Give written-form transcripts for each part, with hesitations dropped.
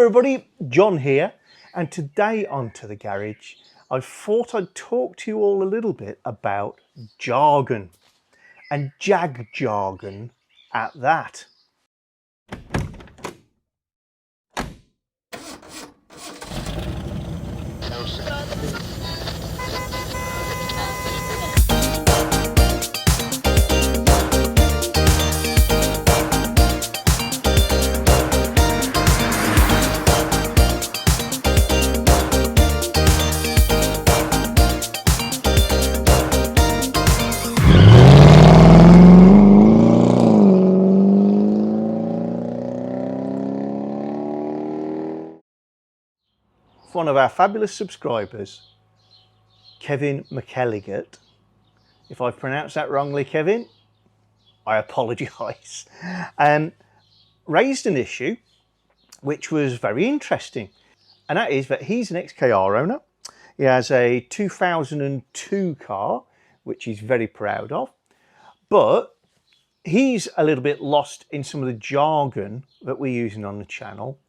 Hello everybody, John here, and today onto the garage I thought I'd talk to you all a little bit about jargon, and Jag Jargon at that. One of our fabulous subscribers, Kevin McElligott. If I've pronounced that wrongly, Kevin, I apologise. Raised an issue which was very interesting, and that is that he's an XKR owner. He has a 2002 car, which he's very proud of, but he's a little bit lost in some of the jargon that we're using on the channel,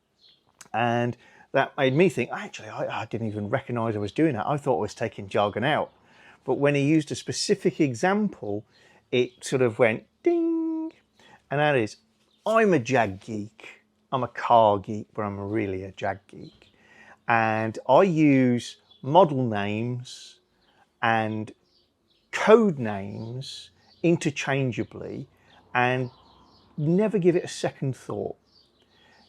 and that made me think, actually, I didn't even recognise I was doing that. I thought I was taking jargon out. But when he used a specific example, it sort of went ding. And that is, I'm a Jag geek. I'm a car geek, but I'm really a Jag geek. And I use model names and code names interchangeably and never give it a second thought.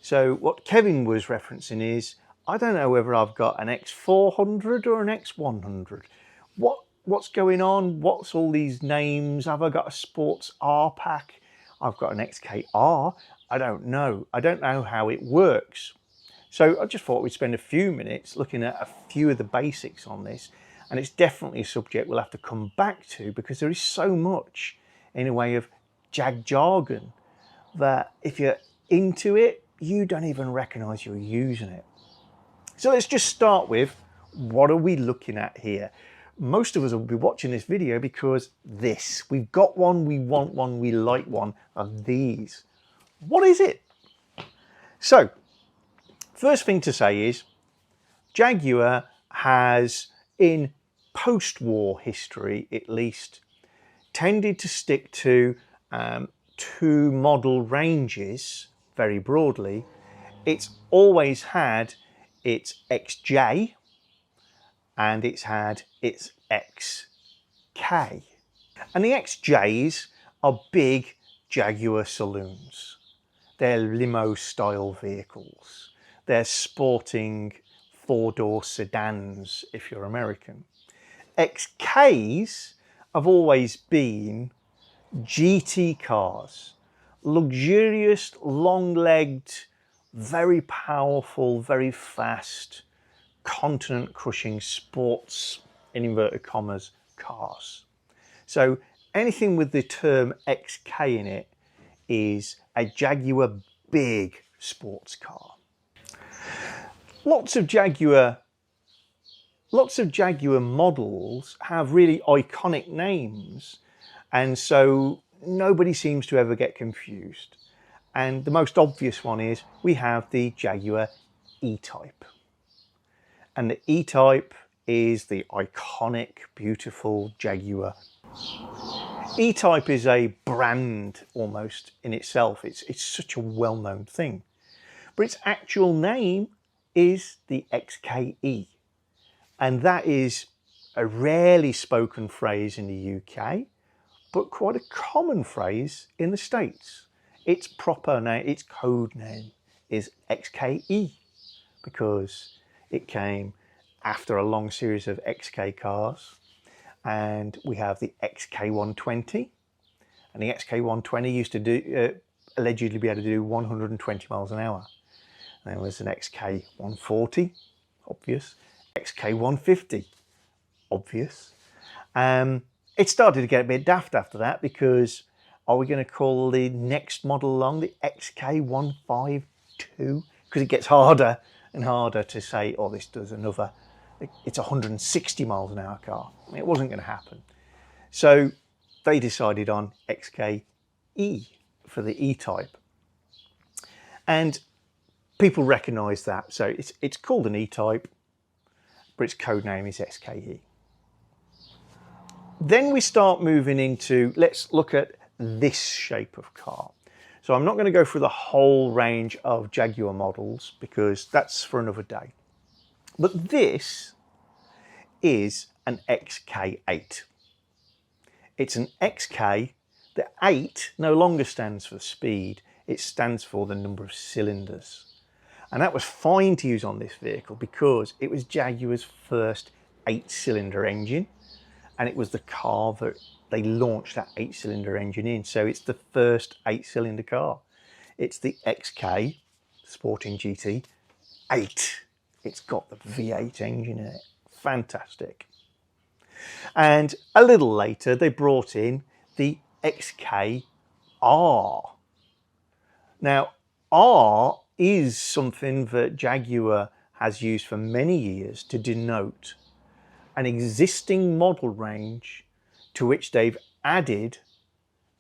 So what Kevin was referencing is, I don't know whether I've got an X400 or an X100. What's going on? What's all these names? Have I got a sports R pack? I've got an XKR. I don't know. I don't know how it works. So I just thought we'd spend a few minutes looking at a few of the basics on this. And it's definitely a subject we'll have to come back to, because there is so much in a way of Jag jargon that if you're into it, you don't even recognize you're using it. So let's just start with, what are we looking at here? Most of us will be watching this video because we've got one, we want one, we like one of these. What is it? So first thing to say is, Jaguar has, in post-war history at least, tended to stick to two model ranges very broadly. It's always had its XJ and it's had its XK. And the XJs are big Jaguar saloons. They're limo style vehicles. They're sporting four-door sedans if you're American. XKs have always been GT cars. Luxurious, long-legged, very powerful, very fast, continent-crushing sports, in inverted commas, cars. So anything with the term XK in it is a Jaguar big sports car. Lots of Jaguar models have really iconic names, and so nobody seems to ever get confused. And the most obvious one is, we have the Jaguar E-Type. And the E-Type is the iconic, beautiful Jaguar. E-Type is a brand almost in itself. It's such a well-known thing. But its actual name is the XKE. And that is a rarely spoken phrase in the UK, but quite a common phrase in the States. Its proper name, its code name is XKE, because it came after a long series of XK cars. And we have the XK120, and the XK120 used to do, allegedly be able to do 120 miles an hour. And there was an XK140, obvious. XK150, obvious. It started to get a bit daft after that, because are we going to call the next model along the XK152? Because it gets harder and harder to say, oh, this does another, it's a 160 miles an hour car. I mean, it wasn't going to happen. So they decided on XKE for the E-Type. And people recognise that. So it's called an E-Type, but its code name is XKE. Then we start moving into, let's look at this shape of car. So I'm not going to go through the whole range of Jaguar models because that's for another day. But this is an XK8. It's an XK. The 8 no longer stands for speed, it stands for the number of cylinders. And that was fine to use on this vehicle because it was Jaguar's first 8-cylinder engine, and it was the car that they launched that 8-cylinder engine in. So it's the first 8-cylinder car. It's the XK Sporting GT 8. It's got the V8 engine in it. Fantastic. And a little later, they brought in the XKR. Now, R is something that Jaguar has used for many years to denote an existing model range to which they've added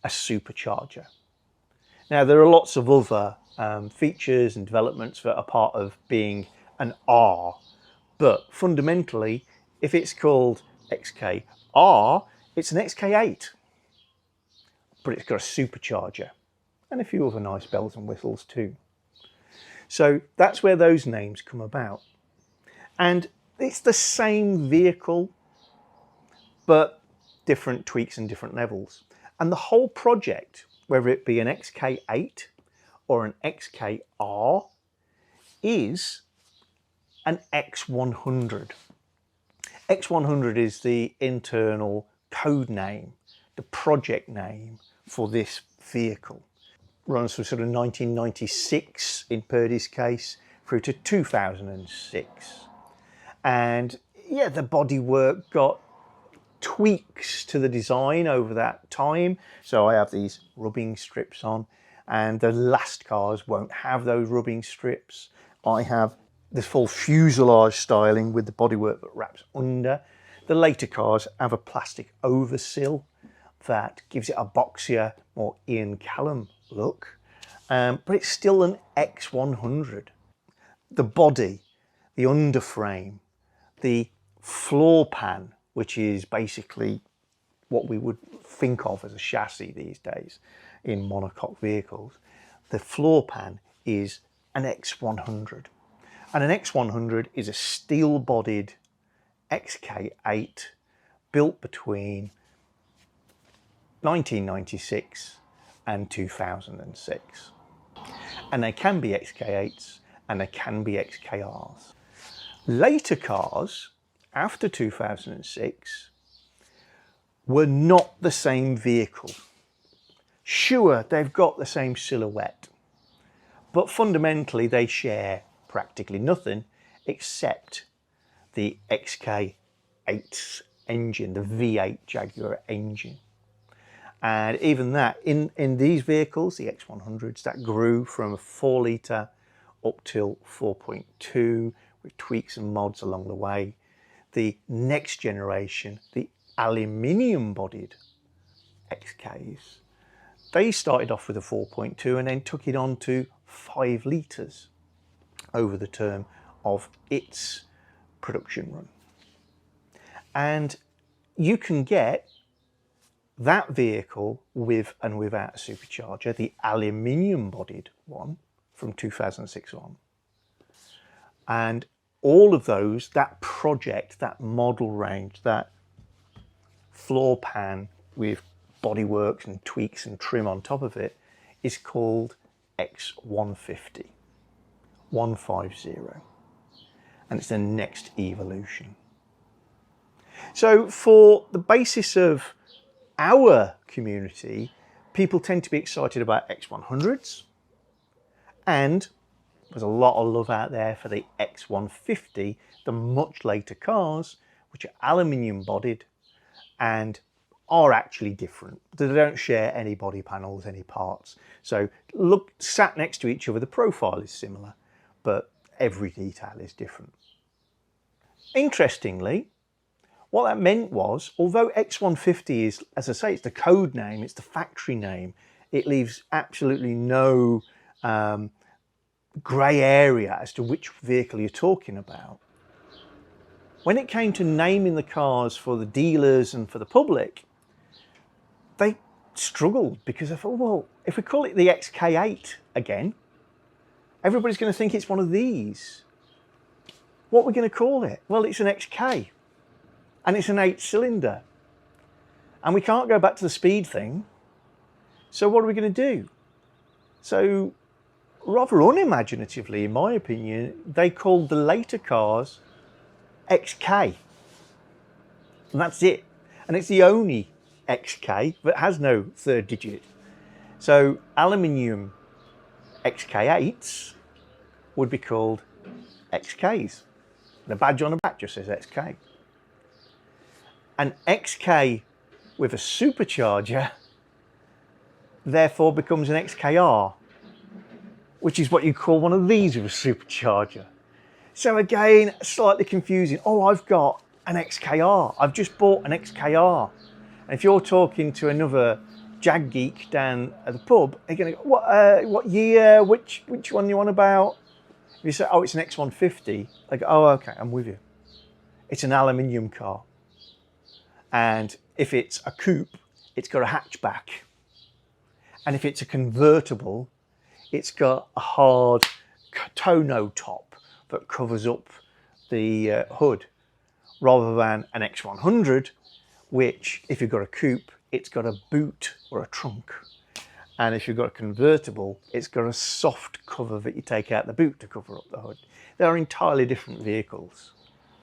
a supercharger. Now, there are lots of other features and developments that are part of being an R, but fundamentally, if it's called XKR, it's an XK8, but it's got a supercharger and a few other nice bells and whistles too. So that's where those names come about. And it's the same vehicle, but different tweaks and different levels. And the whole project, whether it be an XK8 or an XKR, is an X100. X100 is the internal code name, the project name for this vehicle. Runs from sort of 1996 in Purdy's case through to 2006. And yeah, the bodywork got tweaks to the design over that time. So I have these rubbing strips on, and the last cars won't have those rubbing strips. I have this full fuselage styling with the bodywork that wraps under. The later cars have a plastic oversill that gives it a boxier, more Ian Callum look, but it's still an X100. The body, the underframe, the floor pan, which is basically what we would think of as a chassis these days in monocoque vehicles, the floor pan is an X100. And an X100 is a steel-bodied XK8 built between 1996 and 2006. And they can be XK8s and they can be XKRs. Later cars, after 2006, were not the same vehicle. Sure, they've got the same silhouette, but fundamentally they share practically nothing except the XK8 engine, the V8 Jaguar engine. And even that, in these vehicles, the X100s, that grew from a 4-litre up till 4.2 with tweaks and mods along the way. The next generation, the aluminium-bodied XKs, they started off with a 4.2 and then took it on to 5 litres over the term of its production run. And you can get that vehicle with and without a supercharger, the aluminium bodied one from 2006 on. And all of those, that project, that model range, that floor pan with bodyworks and tweaks and trim on top of it is called X150, 150. And it's the next evolution. So for the basis of our community, people tend to be excited about X100s, and there's a lot of love out there for the X150, the much later cars, which are aluminium bodied and are actually different. They don't share any body panels, any parts. So look, sat next to each other, the profile is similar, but every detail is different. Interestingly, what that meant was, although X150 is, as I say, it's the code name, it's the factory name, it leaves absolutely no grey area as to which vehicle you're talking about. When it came to naming the cars for the dealers and for the public, they struggled because I thought, well, if we call it the XK8 again, everybody's going to think it's one of these. What are we going to call it? Well, it's an XK, and it's an 8-cylinder. And we can't go back to the speed thing. So what are we going to do? So rather unimaginatively, in my opinion, they called the later cars XK. And that's it. And it's the only XK that has no third digit. So aluminium XK8s would be called XKs. The badge on the back just says XK. An XK with a supercharger therefore becomes an XKR, which is what you call one of these with a supercharger. So again, slightly confusing. Oh, I've got an XKR. I've just bought an XKR. And if you're talking to another Jag geek down at the pub, they're going to go, what year, which one you on about? If you say, oh, it's an X150, they go, oh, okay, I'm with you. It's an aluminium car. And if it's a coupe, it's got a hatchback. And if it's a convertible, it's got a hard tonneau top that covers up the hood, rather than an X100, which, if you've got a coupe, it's got a boot or a trunk. And if you've got a convertible, it's got a soft cover that you take out the boot to cover up the hood. They are entirely different vehicles,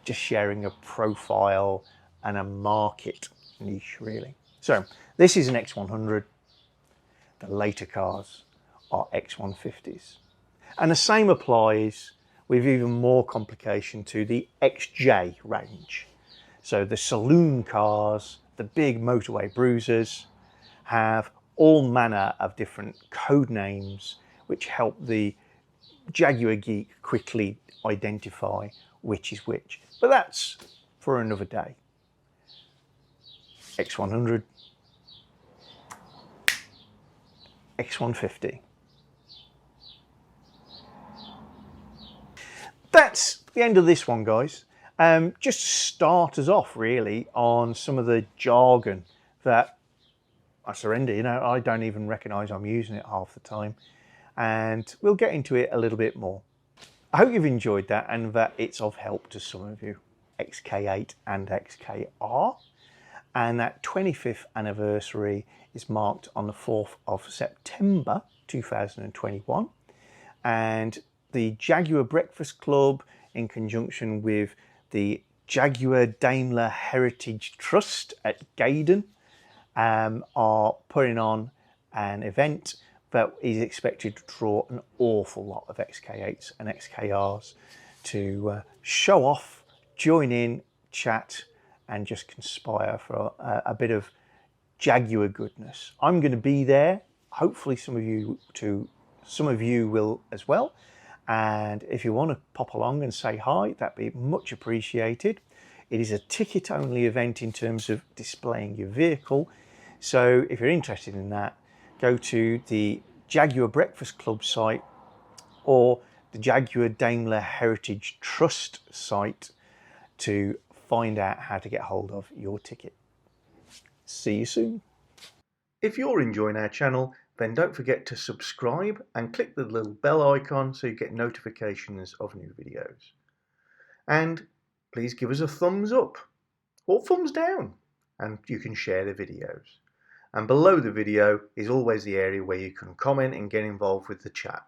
just sharing a profile and a market niche, really. So this is an X100. The later cars are X150s. And the same applies with even more complication to the XJ range. So the saloon cars, the big motorway bruisers, have all manner of different code names which help the Jaguar geek quickly identify which is which. But that's for another day. X100, X150. That's the end of this one, guys. Just to start us off really on some of the jargon that I surrender, you know, I don't even recognise I'm using it half the time, and we'll get into it a little bit more. I hope you've enjoyed that and that it's of help to some of you. XK8 and XKR, and that 25th anniversary is marked on the 4th of September 2021, and the Jaguar Breakfast Club, in conjunction with the Jaguar Daimler Heritage Trust at Gaydon, are putting on an event that is expected to draw an awful lot of XK8s and XKRs to show off, join in, chat, and just conspire for a bit of Jaguar goodness. I'm going to be there. Hopefully some of you will as well. And if you want to pop along and say hi, that'd be much appreciated. It is a ticket-only event in terms of displaying your vehicle. So if you're interested in that, go to the Jaguar Breakfast Club site or the Jaguar Daimler Heritage Trust site to find out how to get hold of your ticket. See you soon. If you're enjoying our channel, then don't forget to subscribe and click the little bell icon so you get notifications of new videos. And please give us a thumbs up or thumbs down, and you can share the videos. And below the video is always the area where you can comment and get involved with the chat.